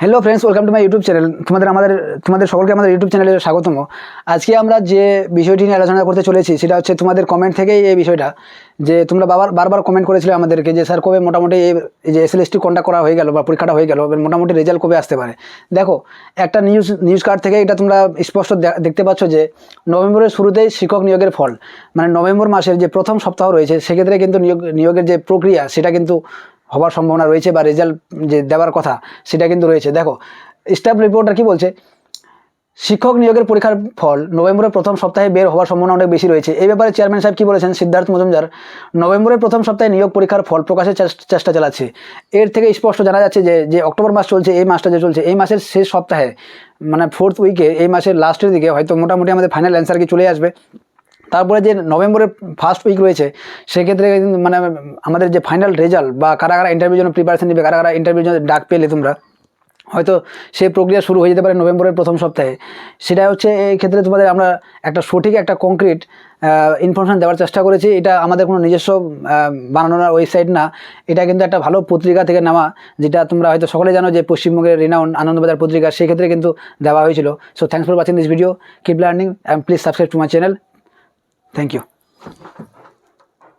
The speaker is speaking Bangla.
Hello friends, welcome to my YouTube channel. তোমাদের সকলকে আমাদের ইউটিউব চ্যানেলে স্বাগতম। আজকে আমরা যে বিষয়টি নিয়ে আলোচনা করতে চলেছি সেটা হচ্ছে তোমাদের কমেন্ট থেকেই এই বিষয়টা, যে তোমরা বারবার কমেন্ট করেছিলে আমাদেরকে যে স্যার কবে মোটামুটি এই যে এসএলএসটি কন্ডাক্ট করা হয়ে গেল বা পরীক্ষাটা হয়ে গেল, মোটামুটি রেজাল্ট কবে আসতে পারে। দেখো, একটা নিউজ কার্ড থেকে এটা তোমরা স্পষ্ট দেখতে পাচ্ছ যে নভেম্বরের শুরুতেই শিক্ষক নিয়োগের ফল, মানে নভেম্বর মাসের যে প্রথম সপ্তাহ রয়েছে সেক্ষেত্রে কিন্তু নিয়োগের যে প্রক্রিয়া সেটা কিন্তু হওয়ার সম্ভাবনা রয়েছে, বা রেজাল্ট যে দেওয়ার কথা সেটা কিন্তু রয়েছে। দেখো, স্টাফ রিপোর্টার কি বলছে, শিক্ষক নিয়োগের পরীক্ষার ফল নভেম্বরের প্রথম সপ্তাহে বের হওয়ার সম্ভাবনা অনেক বেশি রয়েছে। এই ব্যাপারে চেয়ারম্যান সাহেব কি বলেছেন, সিদ্ধার্থ মজুমদার, নভেম্বরের প্রথম সপ্তাহে নিয়োগ পরীক্ষার ফল প্রকাশের চেষ্টা চালাচ্ছে। এর থেকে স্পষ্ট জানা যাচ্ছে যে অক্টোবর মাস চলছে, এই মাসটা যে চলছে এই মাসের শেষ সপ্তাহে, মানে 4th উইকে, এই মাসের লাস্টের দিকে হয়তো মোটামুটি আমাদের ফাইনাল অ্যান্সার কি চলে আসবে। তারপরে যে নভেম্বরের ফার্স্ট উইক রয়েছে সেক্ষেত্রে মানে আমাদের যে ফাইনাল রেজাল্ট বা কারা কারা ইন্টারভিউর জন্য প্রিপারেশন নেবে, কারা কারা ইন্টারভিউর জন্য ডাক পেলে তোমরা, হয়তো সেই প্রক্রিয়া শুরু হয়ে যেতে পারে নভেম্বরের প্রথম সপ্তাহে। সেটা হচ্ছে এই ক্ষেত্রে তোমাদের আমরা একটা সঠিক একটা কংক্রিট ইনফরমেশন দেওয়ার চেষ্টা করেছি। এটা আমাদের কোনো নিজস্ব বানানোর ওয়েবসাইট না, এটা কিন্তু একটা ভালো পত্রিকা থেকে নেওয়া, যেটা তোমরা হয়তো সকলে জানো যে পশ্চিমবঙ্গের রিনাউন্ড আনন্দবাজার পত্রিকা, সেক্ষেত্রে কিন্তু দেওয়া হয়েছিল। So thanks for watching this video, keep learning and please subscribe to my channel. Thank you.